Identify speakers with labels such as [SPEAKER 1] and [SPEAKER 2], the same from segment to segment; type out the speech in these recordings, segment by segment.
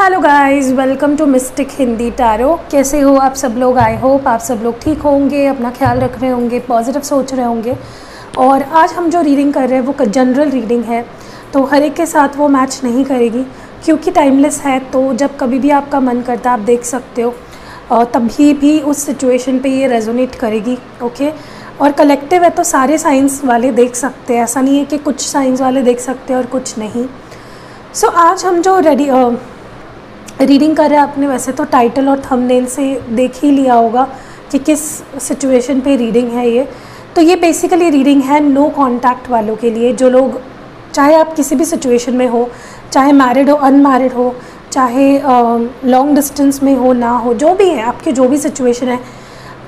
[SPEAKER 1] Hello guys, welcome to mystic Hindi tarot. कैसे हो आप सब लोग? आई होप आप सब लोग ठीक होंगे, अपना ख्याल रख रहे होंगे, पॉजिटिव सोच रहे होंगे। और आज हम जो रीडिंग कर रहे हैं वो जनरल रीडिंग है, तो हर एक के साथ वो मैच नहीं करेगी क्योंकि टाइमलेस है। तो जब कभी भी आपका मन करता है आप देख सकते हो, और तभी भी उस सिचुएशन पे ये रेजोनेट करेगी। ओके, और कलेक्टिव है तो सारे साइंस वाले देख सकते हैं, ऐसा नहीं है कि कुछ साइंस वाले देख सकते हैं और कुछ नहीं। सो आज हम जो रीडिंग कर रहे हैं, आपने वैसे तो टाइटल और थंबनेल से देख ही लिया होगा कि किस सिचुएशन पे रीडिंग है ये। तो ये बेसिकली रीडिंग है नो कांटेक्ट वालों के लिए, जो लोग, चाहे आप किसी भी सिचुएशन में हो, चाहे मैरिड हो, अनमैरिड हो, चाहे लॉन्ग डिस्टेंस में हो ना हो, जो भी है आपके, जो भी सिचुएशन है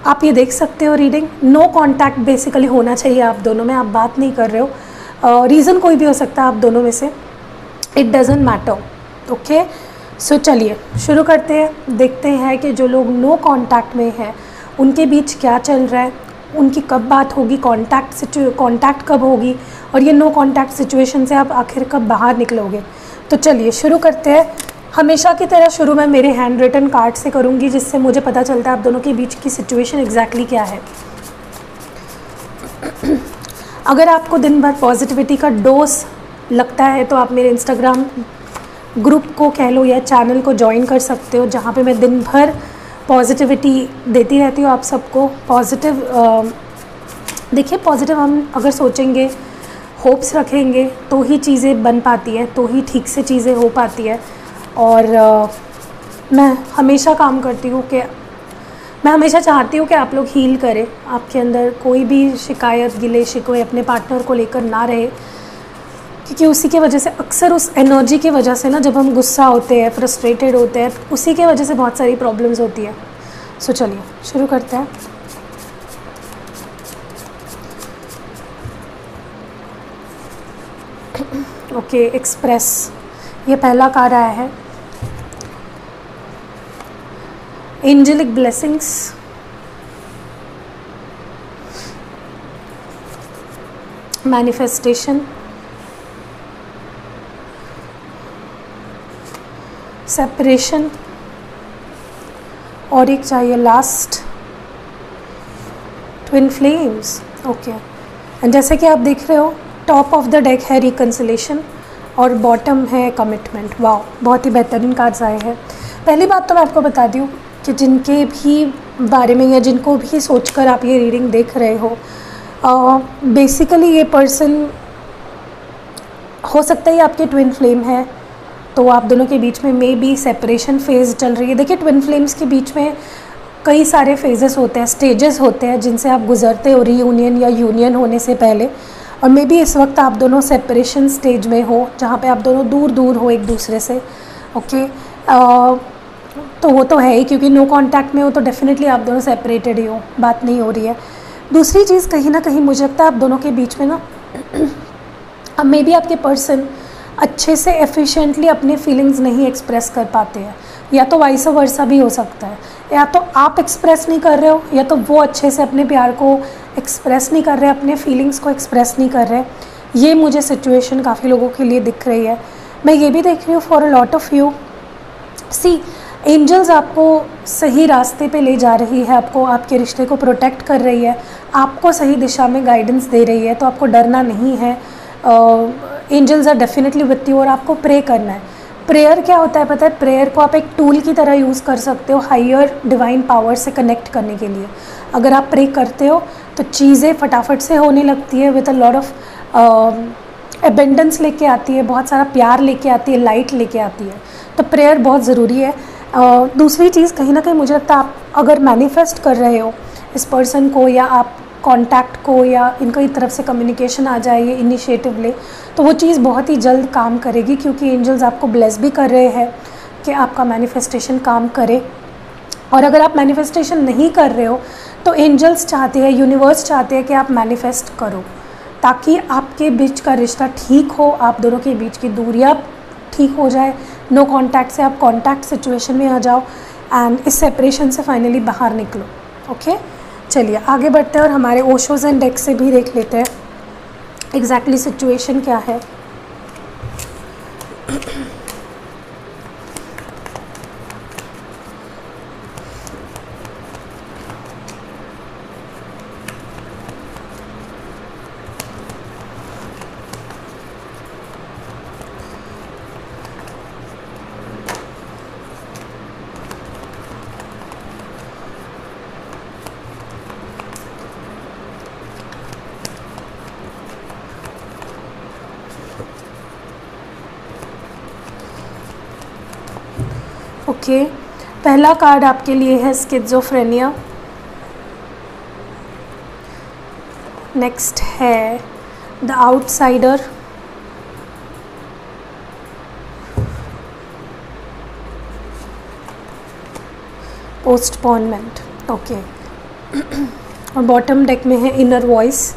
[SPEAKER 1] आप ये देख सकते हो। रीडिंग नो कांटेक्ट बेसिकली होना चाहिए आप दोनों में, आप बात नहीं कर रहे हो। रीज़न कोई भी हो सकता है आप दोनों में से, इट डजेंट मैटर। ओके, सो चलिए शुरू करते हैं। देखते हैं कि जो लोग नो कांटेक्ट में हैं उनके बीच क्या चल रहा है, उनकी कब बात होगी, कांटेक्ट कब होगी, और ये नो कांटेक्ट सिचुएशन से आप आखिर कब बाहर निकलोगे। तो चलिए शुरू करते हैं। हमेशा की तरह शुरू मैं मेरे हैंड रिटन कार्ड से करूँगी, जिससे मुझे पता चलता है आप दोनों के बीच की सिचुएशन एग्जैक्टली क्या है। अगर आपको दिन भर पॉजिटिविटी का डोज लगता है तो आप मेरे इंस्टाग्राम ग्रुप को कह लो या चैनल को ज्वाइन कर सकते हो, जहाँ पे मैं दिन भर पॉजिटिविटी देती रहती हूँ आप सबको। पॉजिटिव देखिए, पॉजिटिव हम अगर सोचेंगे, होप्स रखेंगे तो ही चीज़ें बन पाती हैं, तो ही ठीक से चीज़ें हो पाती है। और मैं हमेशा काम करती हूँ कि मैं हमेशा चाहती हूँ कि आप लोग हील करें, आपके अंदर कोई भी शिकायत, गिले शिकवे अपने पार्टनर को लेकर ना रहे, क्योंकि उसी के वजह से, अक्सर उस एनर्जी की वजह से ना, जब हम गुस्सा होते हैं, फ्रस्ट्रेटेड होते हैं, उसी के वजह से बहुत सारी प्रॉब्लम्स होती है। सो चलिए शुरू करते हैं। ओके, एक्सप्रेस, ये पहला कार्ड आया है। एंजेलिक ब्लेसिंग्स, मैनिफेस्टेशन, सेपरेशन, और एक चाहिए last, twin flames. Okay, and जैसे कि आप देख रहे हो, टॉप ऑफ द डेक है रिकंसिलेशन और बॉटम है कमिटमेंट। वाह, बहुत ही बेहतरीन कार्ड्स आए हैं। पहली बात तो मैं आपको बता दूँ कि जिनके भी बारे में या जिनको भी सोचकर आप ये रीडिंग देख रहे हो, बेसिकली ये पर्सन हो सकता है आपके ट्विन फ्लेम है, तो आप दोनों के बीच में मे बी सेपरेशन फेज़ चल रही है। देखिए, ट्विन फ्लेम्स के बीच में कई सारे फेजेस होते हैं, स्टेजेस होते हैं जिनसे आप गुजरते हो रीयूनियन या यूनियन होने से पहले। और मे बी इस वक्त आप दोनों सेपरेशन स्टेज में हो, जहाँ पे आप दोनों दूर दूर हो एक दूसरे से। ओके, तो वो तो है ही, क्योंकि नो कांटेक्ट में हो तो डेफिनेटली आप दोनों सेपरेटेड ही हो, बात नहीं हो रही है। दूसरी चीज़, कहीं ना कहीं मुझे लगता है आप दोनों के बीच में ना, अब मे बी आपके पर्सन अच्छे से एफिशिएंटली अपने फीलिंग्स नहीं एक्सप्रेस कर पाते हैं, या तो वाइस वर्सा भी हो सकता है, या तो आप एक्सप्रेस नहीं कर रहे हो, या तो वो अच्छे से अपने प्यार को एक्सप्रेस नहीं कर रहे, अपने फीलिंग्स को एक्सप्रेस नहीं कर रहे। ये मुझे सिचुएशन काफ़ी लोगों के लिए दिख रही है। मैं ये भी देख रही हूँ for a lot of you, see angels आपको सही रास्ते पे ले जा रही है, आपको, आपके रिश्ते को प्रोटेक्ट कर रही है, आपको सही दिशा में गाइडेंस दे रही है, तो आपको डरना नहीं है। Angels are definitely with you, और आपको प्रे करना है। प्रेयर क्या होता है पता है? प्रेयर को आप एक टूल की तरह यूज़ कर सकते हो हायर डिवाइन पावर से कनेक्ट करने के लिए। अगर आप प्रे करते हो तो चीज़ें फटाफट से होने लगती है, with a lot of abundance लेके आती है, बहुत सारा प्यार लेके आती है, लाइट लेके आती है। तो प्रेयर बहुत ज़रूरी है। दूसरी चीज़, कहीं ना कहीं मुझे लगता है आप अगर मैनिफेस्ट कर रहे हो इस पर्सन को, या आप कांटेक्ट को, या इनकी तरफ से कम्युनिकेशन आ जाए, ये इनिशिएटिव ले, तो वो चीज़ बहुत ही जल्द काम करेगी, क्योंकि एंजल्स आपको ब्लेस भी कर रहे हैं कि आपका मैनिफेस्टेशन काम करे। और अगर आप मैनिफेस्टेशन नहीं कर रहे हो तो एंजल्स चाहते हैं, यूनिवर्स चाहते हैं कि आप मैनिफेस्ट करो, ताकि आपके बीच का रिश्ता ठीक हो, आप दोनों के बीच की दूरियाँ ठीक हो जाए, नो कांटेक्ट से आप कांटेक्ट सिचुएशन में आ जाओ, एंड इस सेपरेशन से फाइनली बाहर निकलो। ओके, चलिए आगे बढ़ते हैं और हमारे ओशोज एंड डेक से भी देख लेते हैं एग्जैक्टली सिचुएशन क्या है। ओके, पहला कार्ड आपके लिए है स्किज़ोफ्रेनिया। नेक्स्ट है द आउटसाइडर। Postponement, okay. और बॉटम डेक में है इनर वॉइस।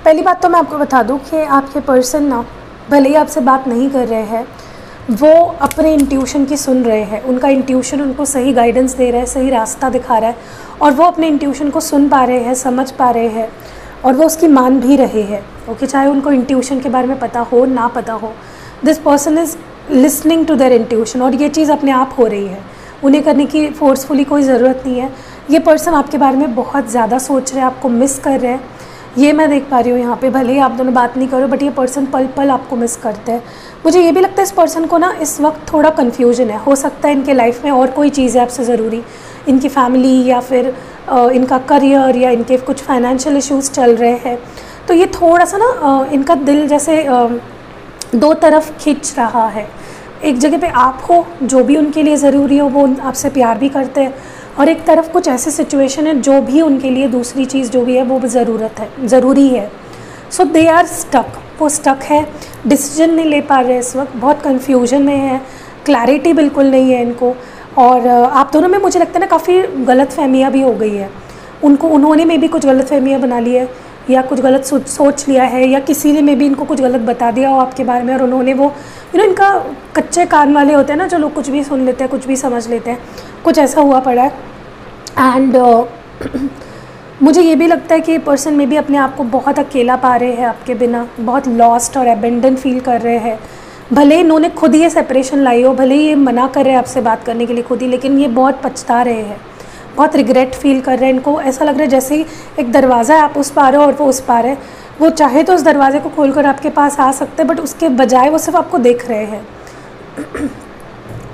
[SPEAKER 1] पहली बात तो मैं आपको बता दूं कि आपके पर्सन ना भले ही आपसे बात नहीं कर रहे हैं, वो अपने इंट्यूशन की सुन रहे हैं। उनका इंट्यूशन उनको सही गाइडेंस दे रहा है, सही रास्ता दिखा रहा है, और वो अपने इंट्यूशन को सुन पा रहे हैं, समझ पा रहे हैं, और वो उसकी मान भी रहे हैं। ओके, चाहे उनको इंट्यूशन के बारे में पता हो ना पता हो, this person is listening to their intuition, और ये चीज़ अपने आप हो रही है। उन्हें करने की फोर्सफुली कोई ज़रूरत नहीं है। ये पर्सन आपके बारे में बहुत ज़्यादा सोच रहे हैं, आपको मिस कर रहे हैं, ये मैं देख पा रही हूँ यहाँ पे। भले ही आप दोनों बात नहीं करो, बट ये पर्सन पल पल आपको मिस करते हैं। मुझे ये भी लगता है इस पर्सन को ना इस वक्त थोड़ा कन्फ्यूजन है। हो सकता है इनके लाइफ में और कोई चीज़ है आपसे ज़रूरी, इनकी फैमिली या फिर इनका करियर या इनके कुछ फाइनेंशियल इश्यूज़ चल रहे हैं। तो ये थोड़ा सा ना इनका दिल जैसे दो तरफ खींच रहा है। एक जगह पे आप हो, जो भी उनके लिए ज़रूरी हो वो आपसे प्यार भी करते हैं, और एक तरफ कुछ ऐसी सिचुएशन है जो भी उनके लिए दूसरी चीज़ जो भी है वो ज़रूरी है। सो दे आर स्टक, वो स्टक है, डिसीजन नहीं ले पा रहे इस वक्त, बहुत कन्फ्यूजन में है, क्लैरिटी बिल्कुल नहीं है इनको। और आप दोनों में मुझे लगता है ना काफ़ी गलतफहमियाँ भी हो गई है। उन्होंने में भी कुछ गलतफहमियाँ बना ली है, या कुछ गलत सोच लिया है, या किसी ने में भी इनको कुछ गलत बता दिया हो आपके बारे में, और उन्होंने वो इनका कच्चे कान वाले होते हैं ना, जो लोग कुछ भी सुन लेते हैं, कुछ भी समझ लेते हैं, कुछ ऐसा हुआ पड़ा है। एंड मुझे ये भी लगता है कि ये पर्सन में भी अपने आप को बहुत अकेला पा रहे हैं आपके बिना, बहुत लॉस्ट और अबेंडन फील कर रहे हैं। भले इन्होंने खुद ही ये सेपरेशन लाई हो, भले ही ये मना कर रहे हैं आपसे बात करने के लिए खुद ही, लेकिन ये बहुत पछता रहे हैं, बहुत रिग्रेट फील कर रहे हैं। इनको ऐसा लग रहा है जैसे ही एक दरवाज़ा है, आप उस पार हो और वो उस पार है। वो चाहे तो उस दरवाजे को खोलकर आपके पास आ सकते हैं, बट उसके बजाय वो सिर्फ आपको देख रहे हैं,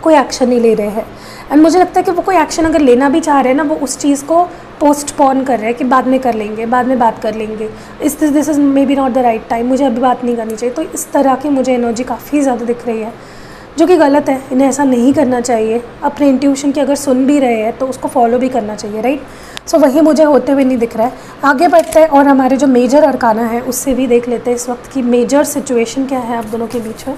[SPEAKER 1] कोई एक्शन नहीं ले रहे हैं। एंड मुझे लगता है कि वो कोई एक्शन अगर लेना भी चाह रहे हैं ना, वो उस चीज़ को पोस्टपोन कर रहे हैं कि बाद में कर लेंगे, बाद में बात कर लेंगे, this is may be not the right time, मुझे अभी बात नहीं करनी चाहिए। तो इस तरह की मुझे एनर्जी काफ़ी ज़्यादा दिख रही है, जो कि गलत है। इन्हें ऐसा नहीं करना चाहिए। अपने इंट्यूशन की अगर सुन भी रहे हैं तो उसको फॉलो भी करना चाहिए, राइट। सो वही मुझे होते हुए नहीं दिख रहा है। आगे बढ़ते हैं और हमारे जो मेजर अरकाना है उससे भी देख लेते हैं इस वक्त की मेजर सिचुएशन क्या है आप दोनों के बीच में।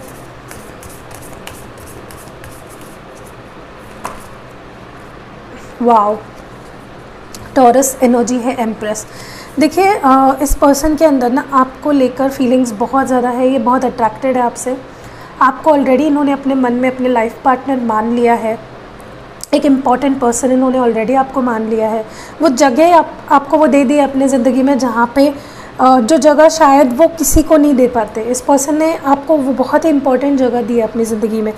[SPEAKER 1] वाओ, टॉरस एनर्जी है, एम्प्रेस। देखिए इस पर्सन के अंदर ना आपको लेकर फीलिंग्स बहुत ज़्यादा है, ये बहुत अट्रैक्टेड है आपसे। आपको ऑलरेडी इन्होंने अपने मन में अपने लाइफ पार्टनर मान लिया है, एक इम्पॉर्टेंट पर्सन इन्होंने ऑलरेडी आपको मान लिया है। वो जगह आपको वो दे दी है अपने ज़िंदगी में, जहाँ पे जो जगह शायद वो किसी को नहीं दे पाते। इस पर्सन ने आपको वो बहुत ही इंपॉर्टेंट जगह दी है अपनी ज़िंदगी में।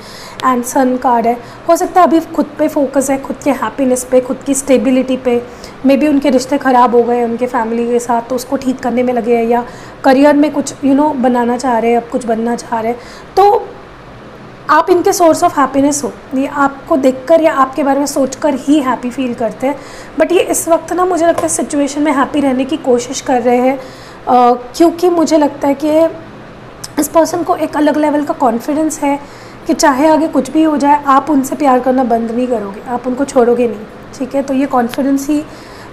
[SPEAKER 1] एंड सन कार्ड है, हो सकता है अभी खुद पे फोकस है, खुद के हैप्पीनेस पे, खुद की स्टेबिलिटी पे। मे बी उनके रिश्ते ख़राब हो गए उनके फैमिली के साथ, तो उसको ठीक करने में लगे हैं, या करियर में कुछ बनाना चाह रहे हैं, अब कुछ बनना चाह रहे हैं। तो आप इनके सोर्स ऑफ हैप्पीनेस हो, ये आपको देखकर या आपके बारे में सोचकर ही हैप्पी फील करते हैं। बट ये इस वक्त ना मुझे लगता है सिचुएशन में हैप्पी रहने की कोशिश कर रहे हैं, क्योंकि मुझे लगता है कि इस पर्सन को एक अलग लेवल का कॉन्फिडेंस है कि चाहे आगे कुछ भी हो जाए, आप उनसे प्यार करना बंद नहीं करोगे, आप उनको छोड़ोगे नहीं, ठीक है। तो ये कॉन्फिडेंस ही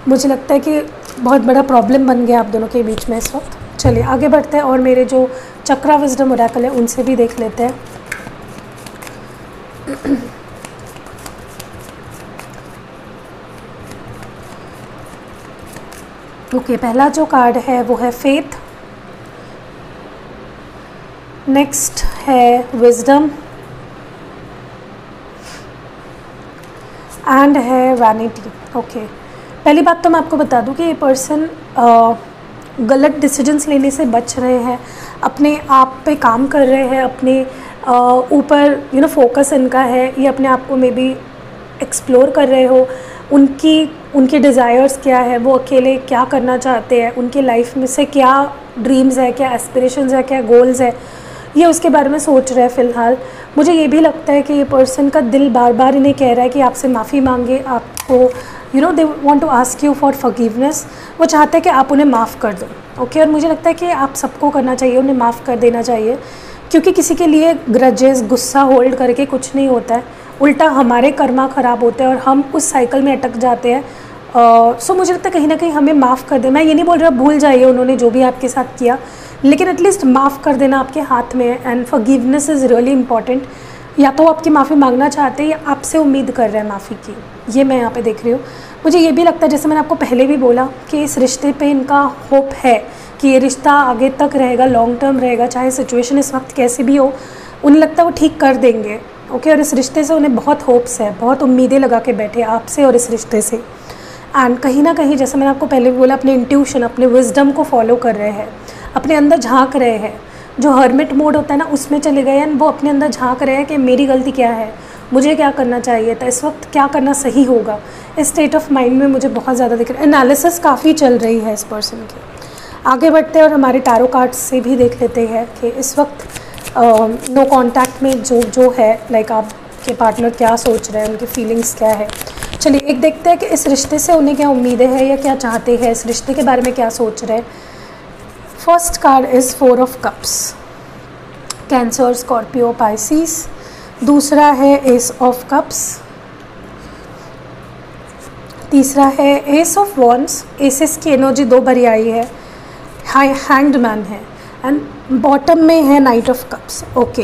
[SPEAKER 1] मुझे लगता है कि बहुत बड़ा प्रॉब्लम बन गया आप दोनों के बीच में इस वक्त। चलिए आगे बढ़ते हैं और मेरे जो चक्रा विजडम ओरेकल है उनसे भी देख लेते हैं। ओके, पहला जो कार्ड है वो है फेथ, नेक्स्ट है विजडम, एंड है वैनिटी। ओके, पहली बात तो मैं आपको बता दूं कि ये पर्सन गलत डिसीजंस लेने से बच रहे हैं, अपने आप पे काम कर रहे हैं, अपने ऊपर फोकस इनका है, ये अपने आप को मे बी एक्सप्लोर कर रहे हो। उनकी डिज़ायर्स क्या है, वो अकेले क्या करना चाहते हैं, उनकी लाइफ में से क्या ड्रीम्स है, क्या एस्पिरेशंस है, क्या गोल्स है, ये उसके बारे में सोच रहे हैं फ़िलहाल। मुझे ये भी लगता है कि ये पर्सन का दिल बार बार इन्हें कह रहा है कि आपसे माफ़ी मांगे, आपको they want to ask you for forgiveness. वो चाहते हैं कि आप उन्हें माफ़ कर दो, ओके। और मुझे लगता है कि आप सबको करना चाहिए, उन्हें माफ़ कर देना चाहिए, क्योंकि किसी के लिए ग्रजेस, गुस्सा होल्ड करके कुछ नहीं होता है, उल्टा हमारे कर्मा ख़राब होते हैं और हम उस साइकिल में अटक जाते हैं। सो मुझे लगता है कहीं ना कहीं हमें माफ़ कर दे। मैं ये नहीं बोल रहा भूल जाइए उन्होंने जो भी आपके साथ किया, लेकिन एटलीस्ट माफ़ कर देना आपके हाथ में है। And forgiveness is really important. या तो आपकी माफ़ी मांगना चाहते हैं या आपसे उम्मीद कर रहे हैं माफ़ी की, ये मैं यहाँ पे देख रही हूँ। मुझे ये भी लगता है, जैसे मैंने आपको पहले भी बोला, कि इस रिश्ते पे इनका होप है कि ये रिश्ता आगे तक रहेगा, लॉन्ग टर्म रहेगा, चाहे सिचुएशन इस वक्त कैसी भी हो, उन्हें लगता है वो ठीक कर देंगे। ओके, और इस रिश्ते से उन्हें बहुत होप्स है, बहुत उम्मीदें लगा के बैठे आपसे और इस रिश्ते से। एंड कहीं ना कहीं, जैसे मैंने आपको पहले भी बोला, अपने इंट्यूशन, अपने विजडम को फॉलो कर रहे हैं, अपने अंदर झांक रहे हैं। जो हर्मिट मोड होता है ना, उसमें चले गए हैं, वो अपने अंदर झांक रहे हैं कि मेरी गलती क्या है, मुझे क्या करना चाहिए था, इस वक्त क्या करना सही होगा। इस स्टेट ऑफ माइंड में मुझे बहुत ज़्यादा दिख रहा है। एनालिसिस काफ़ी चल रही है इस पर्सन की। आगे बढ़ते हैं और हमारे टैरो कार्ड्स से भी देख लेते हैं कि इस वक्त नो कॉन्टैक्ट में जो है, लाइक आपके पार्टनर क्या सोच रहे हैं, उनकी फीलिंग्स क्या है। चलिए एक देखते हैं कि इस रिश्ते से उन्हें क्या उम्मीदें हैं या क्या चाहते हैं, इस रिश्ते के बारे में क्या सोच रहे हैं। First card is 4 of cups, cancer, Scorpio, Pisces. दूसरा है एस ऑफ कप्स। तीसरा है एस ऑफ वॉन्ड्स। एसेस की एनर्जी 2 बारी आई है, हैंग्ड मैन है, एंड बॉटम में है नाइट ऑफ कप्स। ओके,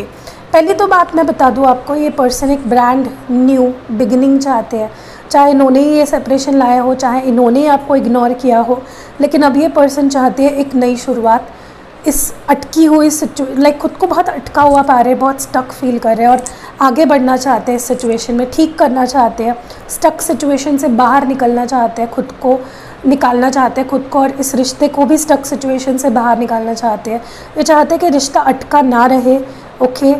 [SPEAKER 1] पहली तो बात मैं बता दूं आपको, ये पर्सन एक ब्रांड न्यू बिगिनिंग चाहते हैं। चाहे इन्होंने ही ये सेपरेशन लाया हो, चाहे इन्होंने ही आपको इग्नोर किया हो, लेकिन अब ये पर्सन चाहते हैं एक नई शुरुआत। इस अटकी हुई लाइक खुद को बहुत अटका हुआ पा रहे हैं, बहुत स्टक फील कर रहे हैं और आगे बढ़ना चाहते हैं इस सिचुएशन में, ठीक करना चाहते हैं, स्टक सिचुएशन से बाहर निकलना चाहते हैं, खुद को निकालना चाहते हैं खुद को, और इस रिश्ते को भी स्टक सिचुएशन से बाहर निकालना चाहते हैं। ये चाहते हैं कि रिश्ता अटका ना रहे। ओके,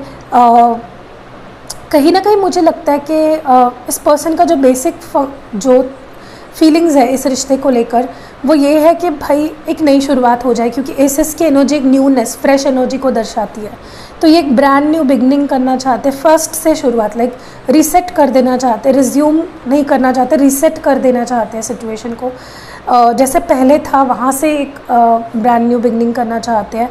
[SPEAKER 1] कहीं ना कहीं मुझे लगता है कि इस पर्सन का जो बेसिक जो फीलिंग्स है इस रिश्ते को लेकर, वो ये है कि भाई एक नई शुरुआत हो जाए, क्योंकि एसेस की एनर्जी एक न्यूनेस, फ्रेश एनर्जी को दर्शाती है। तो ये एक ब्रांड न्यू बिगनिंग करना चाहते हैं, फर्स्ट से शुरुआत, लाइक रीसेट कर देना चाहते हैं, रिज्यूम नहीं करना चाहते, रीसेट कर देना चाहते हैं सिचुएशन को, जैसे पहले था वहाँ से एक ब्रांड न्यू बिगनिंग करना चाहते हैं।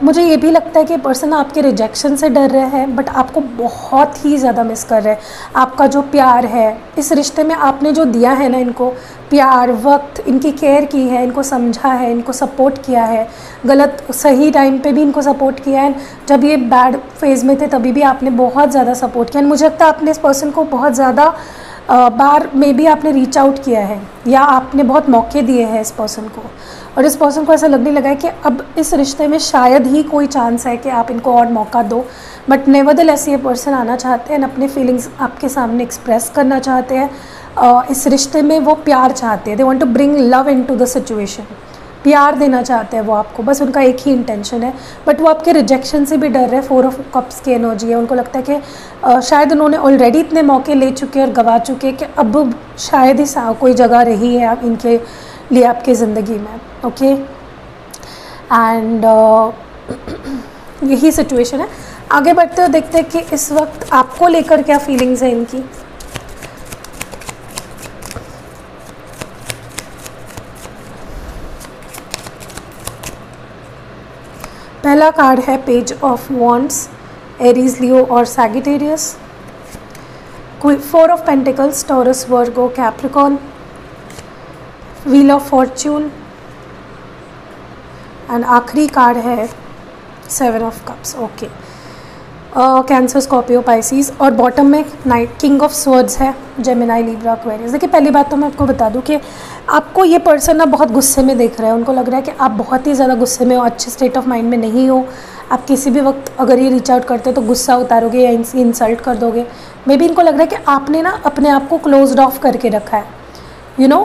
[SPEAKER 1] मुझे ये भी लगता है कि पर्सन आपके रिजेक्शन से डर रहे हैं, बट आपको बहुत ही ज़्यादा मिस कर रहे हैं। आपका जो प्यार है इस रिश्ते में, आपने जो दिया है ना इनको, प्यार, वक्त, इनकी केयर की है, इनको समझा है, इनको सपोर्ट किया है, गलत सही टाइम पे भी इनको सपोर्ट किया है। जब ये बैड फेज़ में थे तभी भी आपने बहुत ज़्यादा सपोर्ट किया। मुझे लगता है आपने इस पर्सन को बहुत ज़्यादा बार में भी आपने रीच आउट किया है, या आपने बहुत मौके दिए हैं इस पर्सन को, और इस पर्सन को ऐसा लगने लगा है कि अब इस रिश्ते में शायद ही कोई चांस है कि आप इनको और मौका दो। बट नेवरदलेस ये पर्सन आना चाहते हैं, अपने फीलिंग्स आपके सामने एक्सप्रेस करना चाहते हैं। इस रिश्ते में वो प्यार चाहते हैं, they want to bring love into the situation, प्यार देना चाहते हैं वो आपको, बस उनका एक ही इंटेंशन है। बट वो आपके रिजेक्शन से भी डर रहे हैं। 4 ऑफ कप्स की एनर्जी है, उनको लगता है कि शायद उन्होंने ऑलरेडी इतने मौके ले चुके और गवा चुके कि अब शायद ही कोई जगह रही है आप इनके लिए आपकी ज़िंदगी में। ओके, एंड यही सिचुएशन है। आगे बढ़ते हुए देखते हैं कि इस वक्त आपको लेकर क्या फीलिंग्स है इनकी। पहला कार्ड है पेज ऑफ वॉन्ड्स, एरीज, लियो और Sagittarius. 4 of pentacles, taurus, Virgo, Capricorn. Wheel of Fortune, and आखिरी कार्ड है 7 of cups. Okay, Cancer, Scorpio, Pisces, और बॉटम में नाइट, किंग ऑफ स्वर्ड्स है, जेमिनाई, लिब्रा, एक्वेरियस। देखिए पहली बात तो मैं आपको बता दूं कि आपको ये पर्सन ना बहुत गुस्से में देख रहा है। उनको लग रहा है कि आप बहुत ही ज़्यादा गुस्से में हो, अच्छे स्टेट ऑफ माइंड में नहीं हो। आप किसी भी वक्त अगर ये रीच आउट करते तो गुस्सा उतारोगे या इंसल्ट कर दोगे। मे बी इनको लग रहा है कि आपने ना अपने आप को क्लोज्ड ऑफ करके रखा है, यू नो,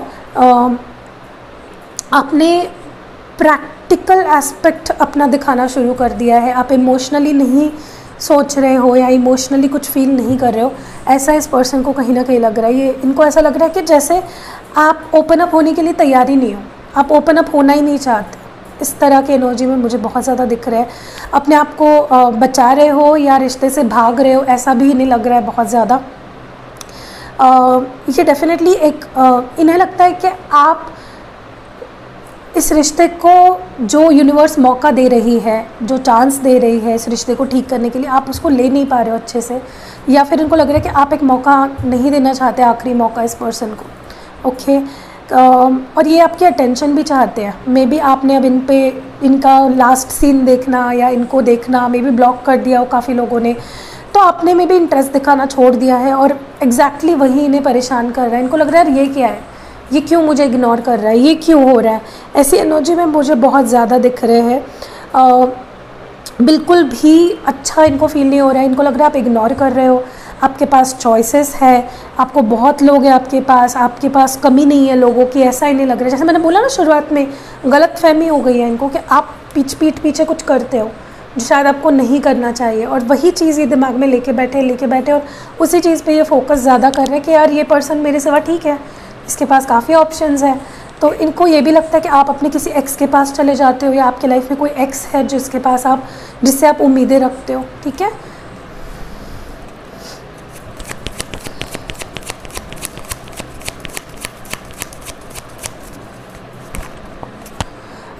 [SPEAKER 1] आपने प्रैक्टिकल एस्पेक्ट अपना दिखाना शुरू कर दिया है। आप इमोशनली नहीं सोच रहे हो या इमोशनली कुछ फील नहीं कर रहे हो, ऐसा इस पर्सन को कहीं ना कहीं लग रहा है। ये इनको ऐसा लग रहा है कि जैसे आप ओपन अप होने के लिए तैयार ही नहीं हो, आप ओपन अप होना ही नहीं चाहते। इस तरह की एनर्जी में मुझे बहुत ज़्यादा दिख रहा है। अपने आप को बचा रहे हो या रिश्ते से भाग रहे हो, ऐसा भी नहीं लग रहा है बहुत ज़्यादा। ये डेफिनेटली एक इन्हें लगता है कि आप इस रिश्ते को जो यूनिवर्स मौका दे रही है, जो चांस दे रही है इस रिश्ते को ठीक करने के लिए, आप उसको ले नहीं पा रहे हो अच्छे से, या फिर इनको लग रहा है कि आप एक मौका नहीं देना चाहते, आखिरी मौका इस पर्सन को। ओके, और ये आपकी अटेंशन भी चाहते हैं। मे बी आपने अब इनका लास्ट सीन देखना या इनको देखना मे बी ब्लॉक कर दिया हो काफ़ी लोगों ने, तो आपने में भी इंटरेस्ट दिखाना छोड़ दिया है और एग्जैक्टली वही इन्हें परेशान कर रहा है। इनको लग रहा है ये क्या है, ये क्यों मुझे इग्नोर कर रहा है, ये क्यों हो रहा है। ऐसी एनर्जी में मुझे बहुत ज़्यादा दिख रहे हैं। बिल्कुल भी अच्छा इनको फील नहीं हो रहा है। इनको लग रहा है आप इग्नोर कर रहे हो, आपके पास चॉइसेस है, आपको बहुत लोग हैं आपके पास कमी नहीं है लोगों की, ऐसा ही नहीं लग रहा है। जैसे मैंने बोला ना शुरुआत में, गलत फहमी हो गई है इनको कि आप पीठ पीछे कुछ करते हो जो शायद आपको नहीं करना चाहिए, और वही चीज़ ये दिमाग में लेके बैठे और उसी चीज़ पे ये फोकस ज़्यादा कर रहे हैं कि यार ये पर्सन मेरे सिवा ठीक है, इसके पास काफ़ी ऑप्शंस हैं। तो इनको ये भी लगता है कि आप अपने किसी एक्स के पास चले जाते हो, या आपके लाइफ में कोई एक्स है जिससे आप उम्मीदें रखते हो। ठीक है,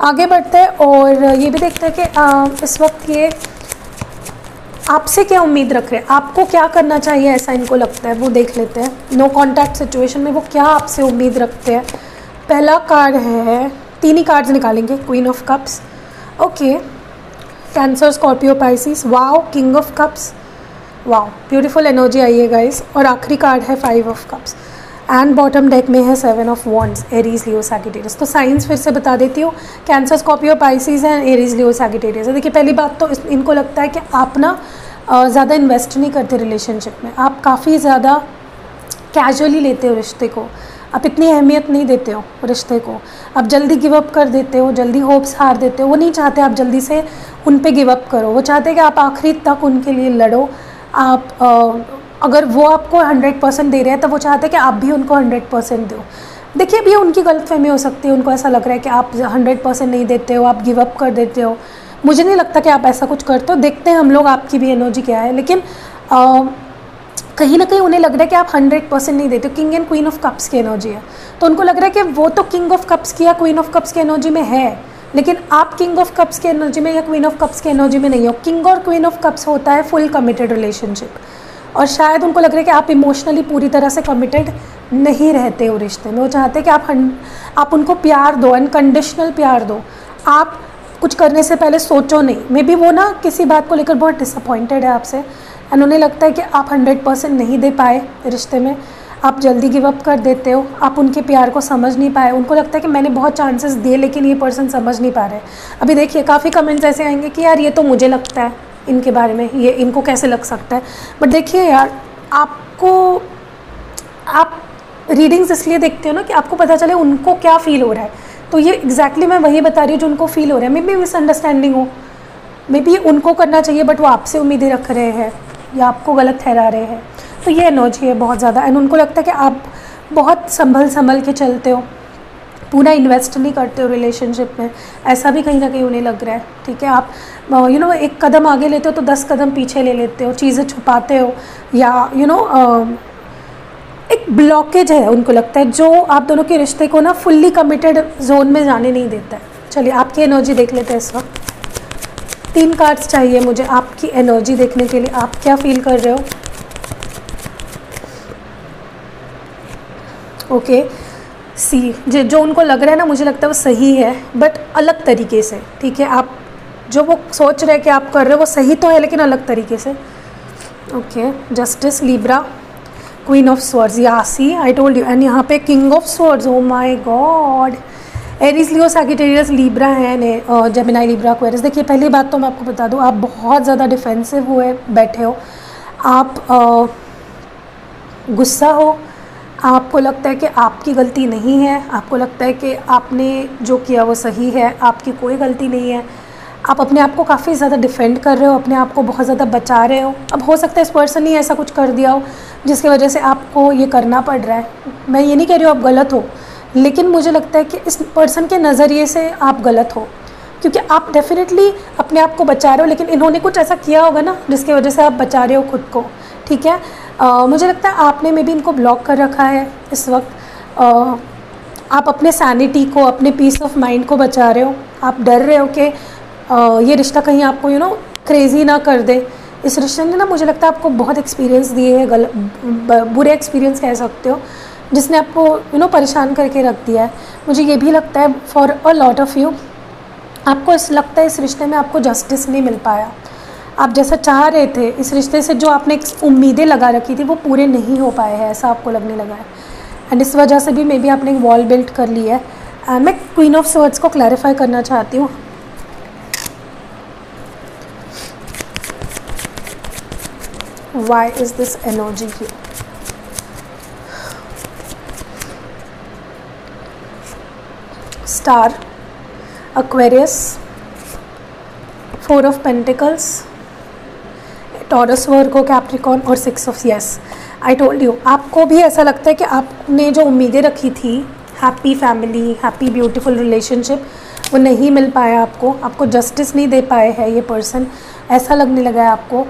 [SPEAKER 1] आगे बढ़ते हैं और ये भी देखते हैं कि इस वक्त ये आपसे क्या उम्मीद रख रहे हैं, आपको क्या करना चाहिए ऐसा इनको लगता है, वो देख लेते हैं। नो कॉन्टैक्ट सिचुएशन में वो क्या आपसे उम्मीद रखते हैं। पहला कार्ड है, 3 ही कार्ड्स निकालेंगे, queen of cups, okay, Cancer, Scorpio, Pisces, wow, king of cups, wow, beautiful energy आई है गाइस। और आखिरी कार्ड है 5 of cups and bottom deck में है 7 of wands, Aries, Leo, Sagittarius. तो साइंस फिर से बता देती हूँ, कैंसर, स्कॉर्पियो, पाइसिस हैं, एरीज, लियो, सैजिटेरियस है। देखिए पहली बात तो इनको लगता है कि आप ना ज़्यादा इन्वेस्ट नहीं करते रिलेशनशिप में, आप काफ़ी ज़्यादा कैजुअली लेते हो रिश्ते को, आप इतनी अहमियत नहीं देते हो रिश्ते को, आप जल्दी गिव अप कर देते हो, जल्दी होप्स हार देते हो। वो नहीं चाहते आप जल्दी से उन पे गिव अप करो, वो चाहते हैं कि आप आखिरी तक उनके लिए लड़ो। आप अगर वो आपको 100% दे रहे हैं तो वो चाहते हैं कि आप भी उनको 100% दो। देखिए अब ये उनकी गलतफहमी हो सकती है, उनको ऐसा लग रहा है कि आप 100% नहीं देते हो, आप गिव अप कर देते हो। मुझे नहीं लगता कि आप ऐसा कुछ करते हो, देखते हैं हम लोग आपकी भी एनर्जी क्या है, लेकिन कहीं ना कहीं उन्हें लग रहा है कि आप 100% नहीं देते हो। King and queen of cups की एनर्जी है, तो उनको लग रहा है कि वो तो किंग ऑफ कप्स की या क्वीन ऑफ कप्स की एनर्जी में है, लेकिन आप किंग ऑफ कप्स की एनर्जी में या क्वीन ऑफ कप्स की एनर्जी में नहीं हो। किंग और क्वीन ऑफ कप्स होता है फुल कमिटेड रिलेशनशिप, और शायद उनको लग रहा है कि आप इमोशनली पूरी तरह से कमिटेड नहीं रहते हो रिश्ते में। वो चाहते हैं कि आप उनको प्यार दो, अनकंडीशनल प्यार दो, आप कुछ करने से पहले सोचो नहीं। मे बी वो ना किसी बात को लेकर बहुत डिसअपॉइंटेड है आपसे, एंड उन्हें लगता है कि आप 100% नहीं दे पाए रिश्ते में, आप जल्दी गिव अप कर देते हो, आप उनके प्यार को समझ नहीं पाए। उनको लगता है कि मैंने बहुत चांसेस दिए लेकिन ये पर्सन समझ नहीं पा रहे। अभी देखिए काफ़ी कमेंट्स ऐसे आएंगे कि यार ये तो मुझे लगता है इनके बारे में, ये इनको कैसे लग सकता है। बट देखिए यार, आप रीडिंग्स इसलिए देखते हो ना कि आपको पता चले उनको क्या फ़ील हो रहा है। तो ये एग्जैक्टली मैं वही बता रही हूँ जो उनको फ़ील हो रहा है। मे बी मिसअंडरस्टैंडिंग हो, मे बी उनको करना चाहिए बट वो आपसे उम्मीदें रख रहे हैं या आपको गलत ठहरा रहे हैं। तो ये एनर्जी है बहुत ज़्यादा, एंड उनको लगता है कि आप बहुत संभल के चलते हो, पूरा इन्वेस्ट नहीं करते हो रिलेशनशिप में, ऐसा भी कहीं ना कहीं उन्हें लग रहा है। ठीक है, आप एक कदम आगे लेते हो तो 10 कदम पीछे ले लेते हो, चीज़ें छुपाते हो, या एक ब्लॉकेज है उनको लगता है जो आप दोनों के रिश्ते को ना फुल्ली कमिटेड जोन में जाने नहीं देता है। चलिए आपकी एनर्जी देख लेते हैं इस वक्त। 3 कार्ड्स चाहिए मुझे आपकी एनर्जी देखने के लिए, आप क्या फील कर रहे हो। ओके, सी, जो उनको लग रहा है ना, मुझे लगता है वो सही है बट अलग तरीके से। ठीक है, आप जो वो सोच रहे हैं कि आप कर रहे हो वो सही तो है लेकिन अलग तरीके से। Okay, justice, Libra, queen of swords, या सी आई टोल्ड यू, एंड यहाँ पे king of swords, oh my God. Aries, Leo, Sagittarius, Libra है, जेमिनी, लिब्रा, एक्वेरियस। देखिए पहली बात तो मैं आपको बता दूँ, आप बहुत ज़्यादा डिफेंसिव हुए बैठे हो, आप गुस्सा हो, आपको लगता है कि आपकी गलती नहीं है, आपको लगता है कि आपने जो किया वो सही है, आपकी कोई गलती नहीं है। आप अपने आप को काफ़ी ज़्यादा डिफेंड कर रहे हो, अपने आप को बहुत ज़्यादा बचा रहे हो। अब हो सकता है इस पर्सन ही ऐसा कुछ कर दिया हो जिसकी वजह से आपको ये करना पड़ रहा है। मैं ये नहीं कह रही हूँ आप गलत हो, लेकिन मुझे लगता है कि इस पर्सन के नज़रिए से आप गलत हो, क्योंकि आप डेफिनेटली अपने आप को बचा रहे हो, लेकिन इन्होंने कुछ ऐसा किया होगा ना जिसकी वजह से आप बचा रहे हो खुद को। ठीक है, मुझे लगता है आपने में भी इनको ब्लॉक कर रखा है इस वक्त। आप अपने सैनिटी को, अपने पीस ऑफ माइंड को बचा रहे हो। आप डर रहे हो कि ये रिश्ता कहीं आपको क्रेज़ी ना कर दे। इस रिश्ते ने ना मुझे लगता है आपको बहुत एक्सपीरियंस दिए हैं, बुरे एक्सपीरियंस कह सकते हो, जिसने आपको परेशान करके रख दिया है। मुझे ये भी लगता है for a lot of you, आपको लगता है इस रिश्ते में आपको जस्टिस नहीं मिल पाया। आप जैसा चाह रहे थे इस रिश्ते से, जो आपने उम्मीदें लगा रखी थी वो पूरे नहीं हो पाए हैं, ऐसा आपको लगने लगा है। एंड इस वजह से भी मे बी आपने एक वॉल बिल्ड कर ली है। एंड मैं क्वीन ऑफ स्वॉर्ड्स को क्लैरिफाई करना चाहती हूँ। Why is this energy here? Star, Aquarius, Four of Pentacles, Taurus, Virgo, Capricorn और Six of Yes. I told you, आपको भी ऐसा लगता है कि आपने जो उम्मीदें रखी थी, happy family, happy beautiful relationship, वो नहीं मिल पाया आपको जस्टिस नहीं दे पाए हैं ये पर्सन, ऐसा लगने लगा है आपको।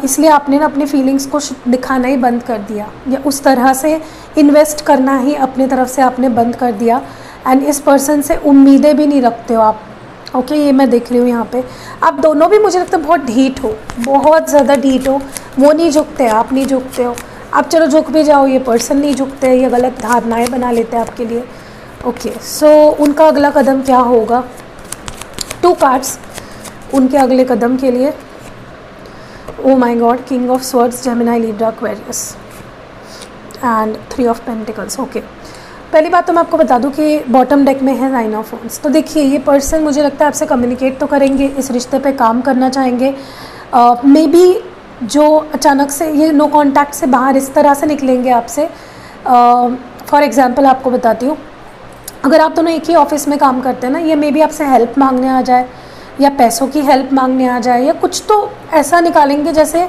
[SPEAKER 1] इसलिए आपने ना अपनी फीलिंग्स को दिखाना ही बंद कर दिया, या उस तरह से इन्वेस्ट करना ही अपनी तरफ से आपने बंद कर दिया। एंड इस पर्सन से उम्मीदें भी नहीं रखते हो आप। ओके, ये मैं देख रही हूँ यहाँ पे। आप दोनों भी मुझे लगता है बहुत ढीठ हो, बहुत ज़्यादा ढीठ हो। वो नहीं झुकते, आप नहीं झुकते हो। आप चलो झुक भी जाओ, ये पर्सन नहीं झुकते, ये गलत धारणाएँ बना लेते हैं आपके लिए। ओके, सो उनका अगला कदम क्या होगा? 2 कार्ड्स उनके अगले कदम के लिए। Oh my God, king of swords, Gemini, Libra, Aquarius and 3 of pentacles. Okay, पहली बात तो मैं आपको बता दूं कि बॉटम डेक में है 9 ऑफ वांड्स। तो देखिए, ये पर्सन मुझे लगता है आपसे कम्युनिकेट तो करेंगे, इस रिश्ते पे काम करना चाहेंगे। मे बी जो अचानक से ये नो कॉन्टैक्ट से बाहर इस तरह से निकलेंगे आपसे। फॉर एग्जांपल आपको बताती हूँ, अगर आप दोनों एक ही ऑफिस में काम करते हैं ना, ये मे बी आपसे हेल्प मांगने आ जाए, या पैसों की हेल्प मांगने आ जाए, या कुछ तो ऐसा निकालेंगे जैसे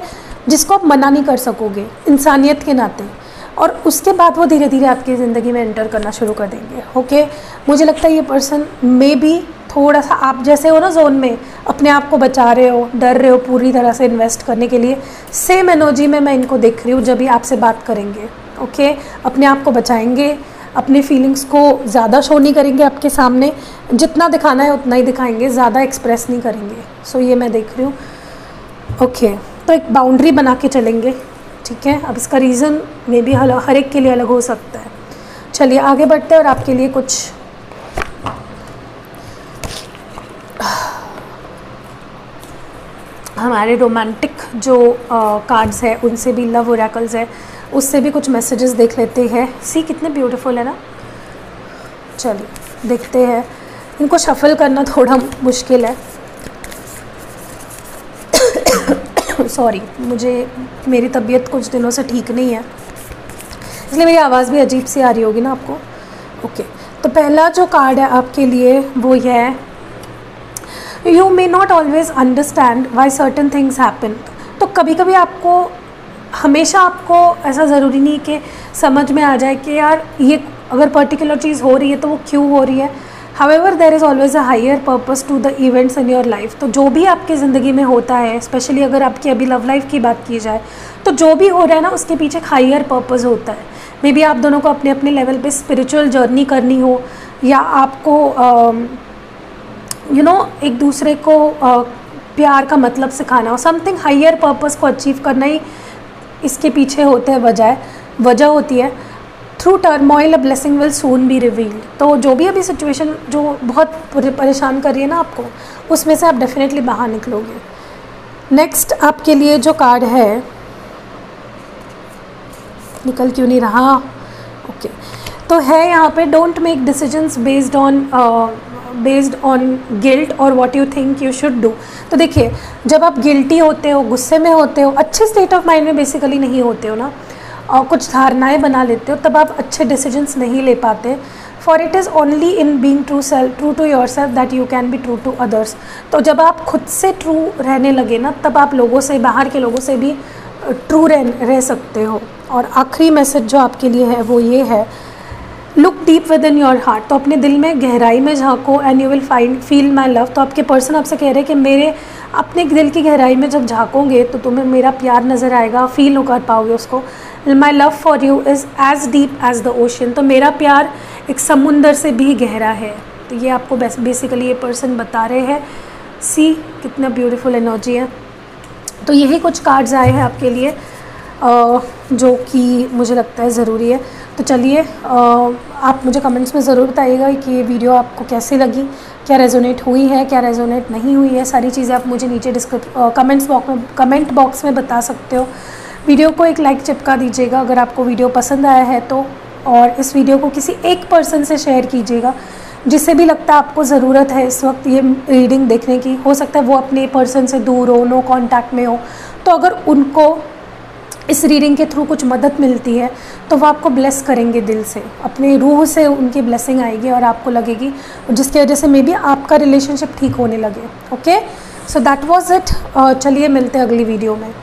[SPEAKER 1] जिसको आप मना नहीं कर सकोगे इंसानियत के नाते। और उसके बाद वो धीरे धीरे आपकी ज़िंदगी में एंटर करना शुरू कर देंगे। ओके, मुझे लगता है ये पर्सन मे बी थोड़ा सा आप जैसे हो ना, जोन में अपने आप को बचा रहे हो, डर रहे हो पूरी तरह से इन्वेस्ट करने के लिए, सेम एनर्जी में मैं इनको देख रही हूँ जब भी आपसे बात करेंगे। ओके, अपने आप को बचाएंगे, अपनी फीलिंग्स को ज़्यादा शो नहीं करेंगे आपके सामने, जितना दिखाना है उतना ही दिखाएंगे, ज़्यादा एक्सप्रेस नहीं करेंगे। सो ये मैं देख रही हूँ। ओके, तो एक बाउंड्री बना के चलेंगे, ठीक है। अब इसका रीज़न मे बी हर एक के लिए अलग हो सकता है। चलिए आगे बढ़ते हैं और आपके लिए कुछ हमारे रोमांटिक जो कार्ड्स है उनसे भी, लव ओरेकल्स है उससे भी कुछ मैसेजेस देख लेते हैं। सी कितने ब्यूटीफुल है ना। चलिए देखते हैं, इनको शफल करना थोड़ा मुश्किल है। सॉरी, मेरी तबीयत कुछ दिनों से ठीक नहीं है, इसलिए मेरी आवाज़ भी अजीब सी आ रही होगी ना आपको। ओके, तो पहला जो कार्ड है आपके लिए वो ये है, you may not always understand why certain things happen. तो कभी कभी आपको, हमेशा आपको ऐसा ज़रूरी नहीं कि समझ में आ जाए कि यार ये अगर पर्टिकुलर चीज़ हो रही है तो वो क्यों हो रही है। However there is always a higher purpose to the events in your life. तो जो भी आपकी ज़िंदगी में होता है, स्पेशली अगर आपकी अभी लव लाइफ की बात की जाए, तो जो भी हो रहा है ना उसके पीछे एक हायर पर्पस होता है। मे बी आप दोनों को अपने अपने लेवल पे स्पिरिचुअल जर्नी करनी हो, या आपको एक दूसरे को प्यार का मतलब सिखाना हो, समथिंग हायर पर्पस को अचीव करना ही इसके पीछे होते हैं, वजह होती है। Through turmoil a blessing will soon be revealed. तो जो भी अभी सिचुएशन जो बहुत परेशान कर रही है ना आपको, उसमें से आप डेफिनेटली बाहर निकलोगे। नेक्स्ट आपके लिए जो कार्ड है, निकल क्यों नहीं रहा? ओके, तो है यहाँ पे, don't make decisions based on guilt और what you think you should do. तो देखिए, जब आप गिल्टी होते हो, गुस्से में होते हो, अच्छे स्टेट ऑफ माइंड में बेसिकली नहीं होते हो ना, और कुछ धारणाएं बना लेते हो, तब आप अच्छे डिसीजंस नहीं ले पाते। For it is only in being true to yourself that you can be true to others. तो जब आप खुद से ट्रू रहने लगे ना, तब आप लोगों से, बाहर के लोगों से भी ट्रू रह सकते हो। और आखिरी मैसेज जो आपके लिए है वो ये है, look deep within your heart. तो अपने दिल में गहराई में झांको and you will feel my love. तो आपके पर्सन आपसे कह रहे हैं कि मेरे अपने दिल की गहराई में जब झांकोगे तो तुम्हें मेरा प्यार नज़र आएगा, फील कर पाओगे उसको। My love for you is as deep as the ocean. तो मेरा प्यार एक समुंदर से भी गहरा है। तो ये आपको बेसिकली ये पर्सन बता रहे हैं। सी कितना ब्यूटीफुल एनर्जी है। तो यही कुछ कार्ड्स आए हैं आपके लिए जो कि मुझे लगता है ज़रूरी है। तो चलिए आप मुझे कमेंट्स में ज़रूर बताइएगा कि ये वीडियो आपको कैसी लगी, क्या रेजोनेट हुई है, क्या रेजोनेट नहीं हुई है। सारी चीज़ें आप मुझे नीचे कमेंट बॉक्स में बता सकते हो। वीडियो को एक लाइक चिपका दीजिएगा अगर आपको वीडियो पसंद आया है तो, और इस वीडियो को किसी एक पर्सन से शेयर कीजिएगा जिसे भी लगता है आपको ज़रूरत है इस वक्त ये रीडिंग देखने की। हो सकता है वो अपने पर्सन से दूर हो, नो कांटेक्ट में हो, तो अगर उनको इस रीडिंग के थ्रू कुछ मदद मिलती है तो वो आपको ब्लेस करेंगे दिल से, अपने रूह से उनकी ब्लेसिंग आएगी और आपको लगेगी, जिसकी वजह से मे बी आपका रिलेशनशिप ठीक होने लगे। Okay, so that was it. चलिए मिलते हैं अगली वीडियो में।